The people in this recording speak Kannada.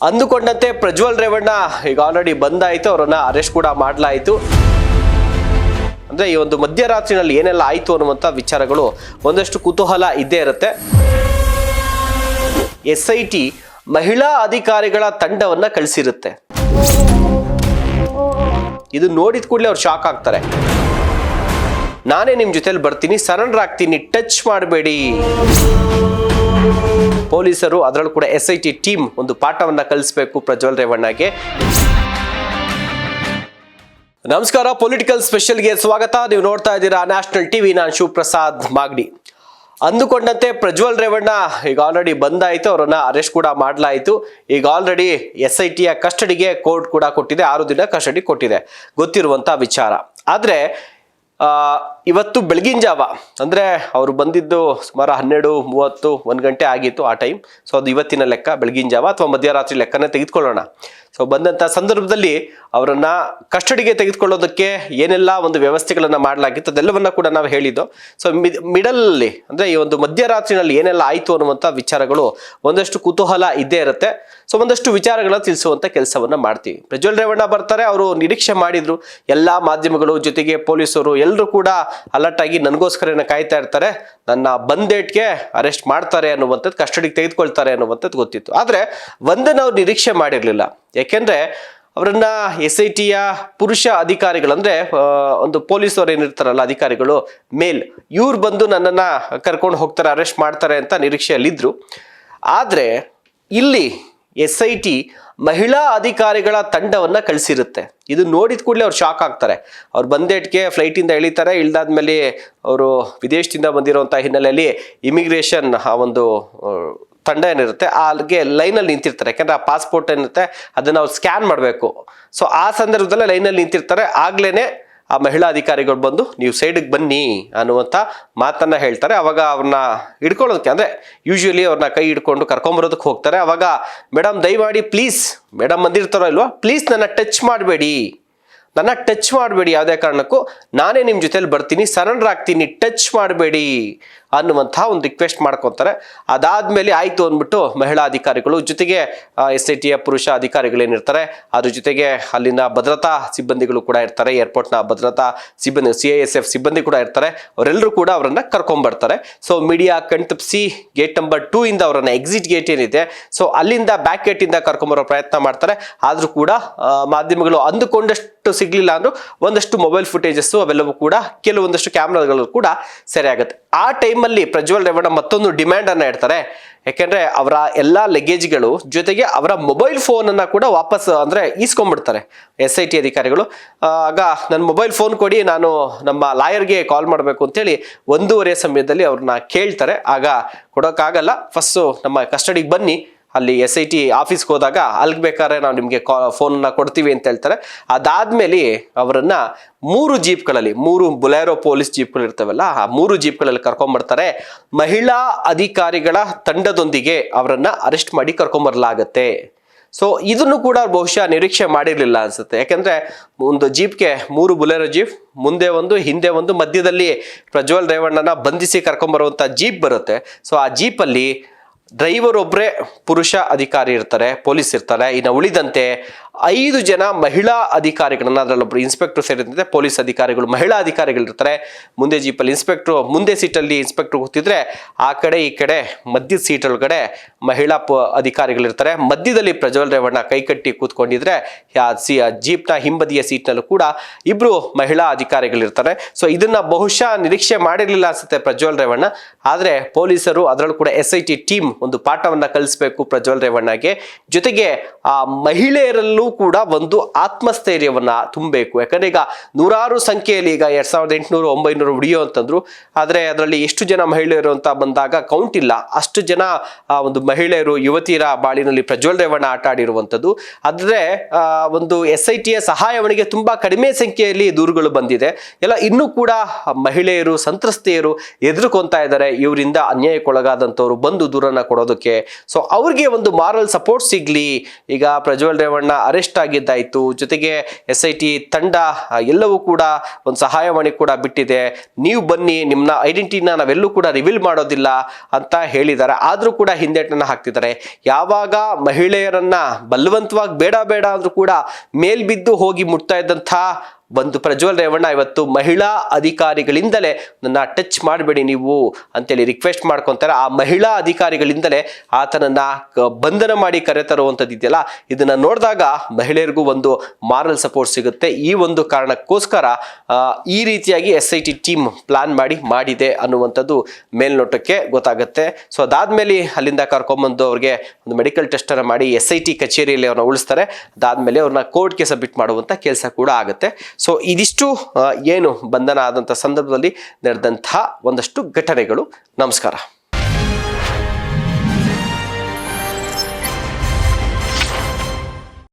ಅಂದುಕೊಂಡಂತೆ ಪ್ರಜ್ವಲ್ ರೇವಣ್ಣ ಈಗ ಆಲ್ರೆಡಿ ಬಂದಾಯಿತು, ಅವರನ್ನ ಅರೆಸ್ಟ್ ಕೂಡ ಮಾಡಲಾಯಿತು. ಅಂದ್ರೆ ಈ ಒಂದು ಮಧ್ಯರಾತ್ರಿನಲ್ಲಿ ಏನೆಲ್ಲ ಆಯಿತು ಅನ್ನುವಂಥ ವಿಚಾರಗಳು ಒಂದಷ್ಟು ಕುತೂಹಲ ಇದ್ದೇ ಇರುತ್ತೆ. SIT ಮಹಿಳಾ ಅಧಿಕಾರಿಗಳ ತಂಡವನ್ನ ಕಳಿಸಿರುತ್ತೆ. ಇದು ನೋಡಿದ ಕೂಡಲೇ ಅವ್ರು ಶಾಕ್ ಆಗ್ತಾರೆ. ನಾನೇ ನಿಮ್ಮ ಜೊತೆಲಿ ಬರ್ತೀನಿ, ಸರೆಂಡರ್ ಆಗ್ತೀನಿ, ಟಚ್ ಮಾಡಬೇಡಿ. ಪೊಲೀಸರು ಅದರಲ್ಲೂ ಕೂಡ SIT ಟೀಮ್ ಒಂದು ಪಾಠವನ್ನ ಕಲಿಸಬೇಕು ಪ್ರಜ್ವಲ್ ರೇವಣ್ಣಗೆ. ನಮಸ್ಕಾರ, ಪೊಲಿಟಿಕಲ್ ಸ್ಪೆಷಲ್ಗೆ ಸ್ವಾಗತ. ನೀವು ನೋಡ್ತಾ ಇದ್ದೀರಾ ನ್ಯಾಷನಲ್ ಟಿವಿ. ನಾನು ಶಿವಪ್ರಸಾದ್ ಮಾಗಡಿ. ಅಂದುಕೊಂಡಂತೆ ಪ್ರಜ್ವಲ್ ರೇವಣ್ಣ ಈಗ ಆಲ್ರೆಡಿ ಬಂದಾಯಿತು, ಅವರನ್ನ ಅರೆಸ್ಟ್ ಕೂಡ ಮಾಡಲಾಯಿತು. ಈಗ ಆಲ್ರೆಡಿ SITಯ ಕಸ್ಟಡಿಗೆ ಕೋರ್ಟ್ ಕೂಡ ಕೊಟ್ಟಿದೆ, 6 ದಿನ ಕಸ್ಟಡಿ ಕೊಟ್ಟಿದೆ, ಗೊತ್ತಿರುವಂತ ವಿಚಾರ. ಆದ್ರೆ ಇವತ್ತು ಬೆಳಗಿನ ಜಾವ ಅಂದರೆ ಅವರು ಬಂದಿದ್ದು ಸುಮಾರು 12:30 1 ಗಂಟೆ ಆಗಿತ್ತು ಆ ಟೈಮ್. ಸೊ ಅದು ಇವತ್ತಿನ ಲೆಕ್ಕ, ಬೆಳಗಿನ ಜಾವ ಅಥವಾ ಮಧ್ಯರಾತ್ರಿ ಲೆಕ್ಕನೇ ತೆಗೆದುಕೊಳ್ಳೋಣ. ಸೊ ಬಂದಂಥ ಸಂದರ್ಭದಲ್ಲಿ ಅವರನ್ನು ಕಸ್ಟಡಿಗೆ ತೆಗೆದುಕೊಳ್ಳೋದಕ್ಕೆ ಏನೆಲ್ಲ ಒಂದು ವ್ಯವಸ್ಥೆಗಳನ್ನು ಮಾಡಲಾಗಿತ್ತು ಅದೆಲ್ಲವನ್ನ ಕೂಡ ನಾವು ಹೇಳಿದ್ದು. ಸೊ ಮಿಡಲಲ್ಲಿ ಅಂದರೆ ಈ ಒಂದು ಮಧ್ಯರಾತ್ರಿನಲ್ಲಿ ಏನೆಲ್ಲ ಆಯಿತು ಅನ್ನುವಂಥ ವಿಚಾರಗಳು ಒಂದಷ್ಟು ಕುತೂಹಲ ಇದ್ದೇ ಇರುತ್ತೆ. ಸೊ ಒಂದಷ್ಟು ವಿಚಾರಗಳನ್ನ ತಿಳಿಸುವಂಥ ಕೆಲಸವನ್ನ ಮಾಡ್ತೀವಿ. ಪ್ರಜ್ವಲ್ ರೇವಣ್ಣ ಬರ್ತಾರೆ, ಅವರು ನಿರೀಕ್ಷೆ ಮಾಡಿದ್ರು. ಎಲ್ಲ ಮಾಧ್ಯಮಗಳು ಜೊತೆಗೆ ಪೊಲೀಸರು ಎಲ್ಲರೂ ಕೂಡ ಅಲರ್ಟ್ ಆಗಿ ನನಗೋಸ್ಕರ ಕಾಯ್ತಾ ಇರ್ತಾರೆ, ನನ್ನ ಬಂದೇಟ್ಗೆ ಅರೆಸ್ಟ್ ಮಾಡ್ತಾರೆ ಅನ್ನುವಂಥದ್ದು, ಕಸ್ಟಡಿಗೆ ತೆಗೆದುಕೊಳ್ತಾರೆ ಅನ್ನುವಂಥದ್ದು ಗೊತ್ತಿತ್ತು. ಆದರೆ ಒಂದನ್ನು ಅವ್ರು ನಿರೀಕ್ಷೆ ಮಾಡಿರಲಿಲ್ಲ. ಯಾಕೆಂದ್ರೆ ಅವರನ್ನ SITಯ ಪುರುಷ ಅಧಿಕಾರಿಗಳು ಅಂದ್ರೆ ಒಂದು ಪೊಲೀಸರು ಏನಿರ್ತಾರಲ್ಲ ಅಧಿಕಾರಿಗಳು ಮೇಲ್, ಇವ್ರು ಬಂದು ನನ್ನನ್ನ ಕರ್ಕೊಂಡು ಹೋಗ್ತಾರೆ, ಅರೆಸ್ಟ್ ಮಾಡ್ತಾರೆ ಅಂತ ನಿರೀಕ್ಷೆಯಲ್ಲಿದ್ರು. ಆದ್ರೆ ಇಲ್ಲಿ SIT ಮಹಿಳಾ ಅಧಿಕಾರಿಗಳ ತಂಡವನ್ನ ಕಳಿಸಿರುತ್ತೆ. ಇದು ನೋಡಿದ ಕೂಡಲೇ ಅವ್ರು ಶಾಕ್ ಆಗ್ತಾರೆ. ಅವ್ರು ಬಂದೇಟ್ಗೆ ಫ್ಲೈಟಿಂದ ಇಳಿತಾರೆ. ಇಳಿದಾದ್ಮೇಲೆ ಅವರು ವಿದೇಶದಿಂದ ಬಂದಿರುವಂತಹ ಹಿನ್ನೆಲೆಯಲ್ಲಿ ಇಮಿಗ್ರೇಷನ್ ಆ ಒಂದು ತಂಡ ಏನಿರುತ್ತೆ ಅಲ್ಲಿಗೆ ಲೈನಲ್ಲಿ ನಿಂತಿರ್ತಾರೆ. ಯಾಕಂದ್ರೆ ಆ ಪಾಸ್ಪೋರ್ಟ್ ಏನಿರುತ್ತೆ ಅದನ್ನ ಅವ್ರು ಸ್ಕ್ಯಾನ್ ಮಾಡಬೇಕು. ಸೊ ಆ ಸಂದರ್ಭದಲ್ಲೇ ಲೈನಲ್ಲಿ ನಿಂತಿರ್ತಾರೆ. ಆಗ್ಲೇನೆ ಆ ಮಹಿಳಾ ಅಧಿಕಾರಿಗಳು ಬಂದು ನೀವು ಸೈಡಿಗೆ ಬನ್ನಿ ಅನ್ನುವಂಥ ಮಾತನ್ನ ಹೇಳ್ತಾರೆ. ಅವಾಗ ಅವ್ರನ್ನ ಹಿಡ್ಕೊಳ್ಳೋದಕ್ಕೆ ಅಂದರೆ ಯೂಶ್ವಲಿ ಅವ್ರನ್ನ ಕೈ ಹಿಡ್ಕೊಂಡು ಕರ್ಕೊಂಬರೋದಕ್ಕೆ ಹೋಗ್ತಾರೆ. ಅವಾಗ ಮೇಡಮ್ ದಯಮಾಡಿ ಪ್ಲೀಸ್, ಮೇಡಮ್ ಬಂದಿರ್ತಾರೋ ಇಲ್ವಾ, ಪ್ಲೀಸ್ ನನ್ನ ಟಚ್ ಮಾಡಬೇಡಿ, ನನ್ನ ಟಚ್ ಮಾಡಬೇಡಿ, ಯಾವುದೇ ಕಾರಣಕ್ಕೂ ನಾನೇ ನಿಮ್ಮ ಜೊತೆಲಿ ಬರ್ತೀನಿ, ಸರೆಂಡರ್ ಆಗ್ತೀನಿ, ಟಚ್ ಮಾಡಬೇಡಿ ಅನ್ನುವಂಥ ಒಂದು ರಿಕ್ವೆಸ್ಟ್ ಮಾಡ್ಕೊತಾರೆ. ಅದಾದ್ಮೇಲೆ ಆಯಿತು ಅಂದ್ಬಿಟ್ಟು ಮಹಿಳಾ ಅಧಿಕಾರಿಗಳು ಜೊತೆಗೆ SITಯ ಪುರುಷ ಅಧಿಕಾರಿಗಳೇನಿರ್ತಾರೆ ಅದ್ರ ಜೊತೆಗೆ ಅಲ್ಲಿನ ಭದ್ರತಾ ಸಿಬ್ಬಂದಿಗಳು ಕೂಡ ಇರ್ತಾರೆ, ಏರ್ಪೋರ್ಟ್ನ ಭದ್ರತಾ ಸಿಬ್ಬಂದಿ CISF ಸಿಬ್ಬಂದಿ ಕೂಡ ಇರ್ತಾರೆ. ಅವರೆಲ್ಲರೂ ಕೂಡ ಅವರನ್ನ ಕರ್ಕೊಂಡ್ಬರ್ತಾರೆ. ಸೊ ಮೀಡಿಯಾ ಕಣ್ತಪ್ಪಿಸಿ ಗೇಟ್ ನಂಬರ್ 2 ಇಂದ ಅವರನ್ನ ಎಕ್ಸಿಟ್ ಗೇಟ್ ಏನಿದೆ ಸೊ ಅಲ್ಲಿಂದ ಬ್ಯಾಕ್ ಗೇಟ್ ಇಂದ ಕರ್ಕೊಂಬರೋ ಪ್ರಯತ್ನ ಮಾಡ್ತಾರೆ. ಆದ್ರೂ ಕೂಡ ಮಾಧ್ಯಮಗಳು ಅಂದುಕೊಂಡಷ್ಟು ಸಿಗ್ಲಿಲ್ಲ ಅಂದ್ರೂ ಒಂದಷ್ಟು ಮೊಬೈಲ್ ಫುಟೇಜಸ್ ಅವೆಲ್ಲವೂ ಕೂಡ ಕೆಲವೊಂದಷ್ಟು ಕ್ಯಾಮ್ರಾಗಳು ಕೂಡ ಸೆರೆ ಆಗುತ್ತೆ. ಆ ಟೈಮಲ್ಲಿ ಪ್ರಜ್ವಲ್ ರೇವಣ್ಣ ಮತ್ತೊಂದು ಡಿಮ್ಯಾಂಡ್ ಅನ್ನ ಇಡ್ತಾರೆ. ಯಾಕೆಂದ್ರೆ ಅವರ ಎಲ್ಲಾ ಲಗೇಜ್ಗಳು ಜೊತೆಗೆ ಅವರ ಮೊಬೈಲ್ ಫೋನ್ ಅನ್ನ ಕೂಡ ವಾಪಸ್ ಅಂದ್ರೆ ಈಸ್ಕೊಂಡ್ಬಿಡ್ತಾರೆ SIT ಅಧಿಕಾರಿಗಳು. ಆಗ ನನ್ನ ಮೊಬೈಲ್ ಫೋನ್ ಕೊಡಿ, ನಾನು ನಮ್ಮ ಲಾಯರ್ಗೆ ಕಾಲ್ ಮಾಡಬೇಕು ಅಂತೇಳಿ 1:30 ಸಮಯದಲ್ಲಿ ಅವ್ರನ್ನ ಕೇಳ್ತಾರೆ. ಆಗ ಕೊಡೋಕ್ಕಾಗಲ್ಲ, ಫಸ್ಟ್ ನಮ್ಮ ಕಸ್ಟಡಿಗೆ ಬನ್ನಿ, ಅಲ್ಲಿ SIT ಆಫೀಸ್ಗೆ ಹೋದಾಗ ಅಲ್ಲಿಗೆ ಬೇಕಾದ್ರೆ ನಾವು ನಿಮಗೆ ಫೋನ್ನ ಕೊಡ್ತೀವಿ ಅಂತ ಹೇಳ್ತಾರೆ. ಅದಾದ್ಮೇಲೆ ಅವರನ್ನ 3 ಜೀಪ್ಗಳಲ್ಲಿ, 3 ಬೊಲೆರೋ ಪೊಲೀಸ್ ಜೀಪ್ಗಳು ಇರ್ತವಲ್ಲ ಆ 3 ಜೀಪ್ಗಳಲ್ಲಿ ಕರ್ಕೊಂಡ್ಬರ್ತಾರೆ. ಮಹಿಳಾ ಅಧಿಕಾರಿಗಳ ತಂಡದೊಂದಿಗೆ ಅವರನ್ನ ಅರೆಸ್ಟ್ ಮಾಡಿ ಕರ್ಕೊಂಬರ್ಲಾಗತ್ತೆ. ಸೊ ಇದನ್ನು ಕೂಡ ಬಹುಶಃ ನಿರೀಕ್ಷೆ ಮಾಡಿರ್ಲಿಲ್ಲ ಅನ್ಸುತ್ತೆ. ಯಾಕಂದ್ರೆ ಒಂದು ಜೀಪ್ಗೆ 3 ಬೊಲೆರೋ ಜೀಪ್, ಮುಂದೆ ಒಂದು ಹಿಂದೆ ಒಂದು, ಮಧ್ಯದಲ್ಲಿ ಪ್ರಜ್ವಲ್ ರೇವಣ್ಣನ ಬಂಧಿಸಿ ಕರ್ಕೊಂಬರುವಂತ ಜೀಪ್ ಬರುತ್ತೆ. ಸೊ ಆ ಜೀಪಲ್ಲಿ ಡ್ರೈವರ್ ಒಬ್ಬರೇ ಪುರುಷ ಅಧಿಕಾರಿ ಇರ್ತಾರೆ, ಪೊಲೀಸ್ ಇರ್ತಾರೆ. ಇನ್ನು ಉಳಿದಂತೆ 5 ಜನ ಮಹಿಳಾ ಅಧಿಕಾರಿಗಳನ್ನ, ಅದರಲ್ಲೊಬ್ರು ಇನ್ಸ್ಪೆಕ್ಟರ್ ಸೇರಿದಂತೆ ಪೊಲೀಸ್ ಅಧಿಕಾರಿಗಳು, ಮಹಿಳಾ ಅಧಿಕಾರಿಗಳು ಇರ್ತಾರೆ. ಮುಂದೆ ಜೀಪಲ್ಲಿ ಇನ್ಸ್ಪೆಕ್ಟರ್, ಮುಂದೆ ಸೀಟಲ್ಲಿ ಇನ್ಸ್ಪೆಕ್ಟರ್ ಕೂತಿದ್ರೆ ಆ ಕಡೆ ಈ ಕಡೆ ಮಧ್ಯದ ಸೀಟ್ ಒಳಗಡೆ ಮಹಿಳಾ ಅಧಿಕಾರಿಗಳಿರ್ತಾರೆ. ಮಧ್ಯದಲ್ಲಿ ಪ್ರಜ್ವಲ್ ರೇವಣ್ಣ ಕೈ ಕಟ್ಟಿ ಕೂತ್ಕೊಂಡಿದ್ರೆ ಜೀಪ್ನ ಹಿಂಬದಿಯ ಸೀಟ್ನಲ್ಲೂ ಕೂಡ 2 ಮಹಿಳಾ ಅಧಿಕಾರಿಗಳಿರ್ತಾರೆ. ಸೊ ಇದನ್ನ ಬಹುಶಃ ನಿರೀಕ್ಷೆ ಮಾಡಿರ್ಲಿಲ್ಲ ಅನ್ಸುತ್ತೆ ಪ್ರಜ್ವಲ್ ರೇವಣ್ಣ. ಆದ್ರೆ ಪೊಲೀಸರು ಅದರಲ್ಲೂ ಕೂಡ SIT ಟೀಮ್ ಒಂದು ಪಾಠವನ್ನ ಕಲಿಸಬೇಕು ಪ್ರಜ್ವಲ್ ರೇವಣ್ಣಗೆ. ಜೊತೆಗೆ ಆ ಮಹಿಳೆಯರಲ್ಲೂ ಕೂಡ ಒಂದು ಆತ್ಮಸ್ಥೈರ್ಯವನ್ನ ತುಂಬಬೇಕು. ಯಾಕಂದ್ರೆ ಈಗ ನೂರಾರು ಸಂಖ್ಯೆಯಲ್ಲಿ ಈಗ 2800 900 ವಿಡಿಯೋ ಅಂತಂದ್ರು. ಆದ್ರೆ ಅದರಲ್ಲಿ ಎಷ್ಟು ಜನ ಮಹಿಳೆಯರು ಅಂತ ಬಂದಾಗ ಕೌಂಟ್ ಇಲ್ಲ. ಅಷ್ಟು ಜನ ಒಂದು ಮಹಿಳೆಯರು, ಯುವತಿಯರ ಬಾಳಿನಲ್ಲಿ ಪ್ರಜ್ವಲ್ ರೇವಣ್ಣ ಆಟ ಆಡಿರುವಂಥದ್ದು. ಆದ್ರೆ ಒಂದು SITಯ ಸಹಾಯವಾಣಿಗೆ ತುಂಬಾ ಕಡಿಮೆ ಸಂಖ್ಯೆಯಲ್ಲಿ ದೂರುಗಳು ಬಂದಿದೆ. ಎಲ್ಲ ಇನ್ನೂ ಕೂಡ ಮಹಿಳೆಯರು, ಸಂತ್ರಸ್ತೆಯರು ಎದುರುಕೊಂತಾ ಇದ್ದಾರೆ. ಇವರಿಂದ ಅನ್ಯಾಯಕ್ಕೊಳಗಾದಂಥವ್ರು ಬಂದು ದೂರನ್ನ ಕೊಡೋದಕ್ಕೆ. ಸೊ ಅವ್ರಿಗೆ ಒಂದು ಮಾರಲ್ ಸಪೋರ್ಟ್ ಸಿಗ್ಲಿ. ಈಗ ಪ್ರಜ್ವಲ್ ರೇವಣ್ಣ ಅರೆಸ್ಟ್ ಆಗಿದ್ದಾಯಿತು, ಜೊತೆಗೆ SIT ತಂಡ ಎಲ್ಲವೂ ಕೂಡ ಒಂದು ಸಹಾಯವಾಣಿ ಕೂಡ ಬಿಟ್ಟಿದೆ, ನೀವು ಬನ್ನಿ, ನಿಮ್ಮ ಐಡೆಂಟಿಟಿನ ನಾವೆಲ್ಲೂ ಕೂಡ ರಿವೀಲ್ ಮಾಡೋದಿಲ್ಲ ಅಂತ ಹೇಳಿದ್ದಾರೆ. ಆದರೂ ಕೂಡ ಹಿಂದೇಟನ್ನು ಹಾಕ್ತಿದ್ದಾರೆ. ಯಾವಾಗ ಮಹಿಳೆಯರನ್ನ ಬಲವಂತವಾಗಿ ಬೇಡ ಬೇಡ ಅಂದ್ರೂ ಕೂಡ ಮೇಲ್ಬಿದ್ದು ಹೋಗಿ ಮುಟ್ತಾ ಇದ್ದಂಥ ಒಂದು ಪ್ರಜ್ವಲ್ ರೇವಣ್ಣ ಇವತ್ತು ಮಹಿಳಾ ಅಧಿಕಾರಿಗಳಿಂದಲೇ ನನ್ನ ಟಚ್ ಮಾಡಬೇಡಿ ನೀವು ಅಂತೇಳಿ ರಿಕ್ವೆಸ್ಟ್ ಮಾಡ್ಕೊತಾರೆ. ಆ ಮಹಿಳಾ ಅಧಿಕಾರಿಗಳಿಂದಲೇ ಆತನನ್ನ ಬಂಧನ ಮಾಡಿ ಕರೆತರುವಂಥದ್ದು ಇದೆಯಲ್ಲ, ಇದನ್ನ ನೋಡಿದಾಗ ಮಹಿಳೆಯರಿಗೂ ಒಂದು ಮಾರಲ್ ಸಪೋರ್ಟ್ ಸಿಗುತ್ತೆ. ಈ ಒಂದು ಕಾರಣಕ್ಕೋಸ್ಕರ ಈ ರೀತಿಯಾಗಿ SIT ಟೀಮ್ ಪ್ಲಾನ್ ಮಾಡಿದೆ ಅನ್ನುವಂಥದ್ದು ಮೇಲ್ನೋಟಕ್ಕೆ ಗೊತ್ತಾಗುತ್ತೆ. ಸೊ ಅದಾದ್ಮೇಲೆ ಅಲ್ಲಿಂದ ಕರ್ಕೊಂಬಂದು ಅವ್ರಿಗೆ ಒಂದು ಮೆಡಿಕಲ್ ಟೆಸ್ಟ್ ಅನ್ನು ಮಾಡಿ SIT ಕಚೇರಿಯಲ್ಲಿ ಅವ್ರನ್ನ ಉಳಿಸ್ತಾರೆ. ಅದಾದ್ಮೇಲೆ ಅವ್ರನ್ನ ಕೋರ್ಟ್ಗೆ ಸಬ್ಮಿಟ್ ಮಾಡುವಂತ ಕೆಲಸ ಕೂಡ ಆಗುತ್ತೆ. ಸೊ ಇದಿಷ್ಟು ಏನು ಬಂಧನ ಆದಂಥ ಸಂದರ್ಭದಲ್ಲಿ ನಡೆದಂತಹ ಒಂದಷ್ಟು ಘಟನೆಗಳು. ನಮಸ್ಕಾರ.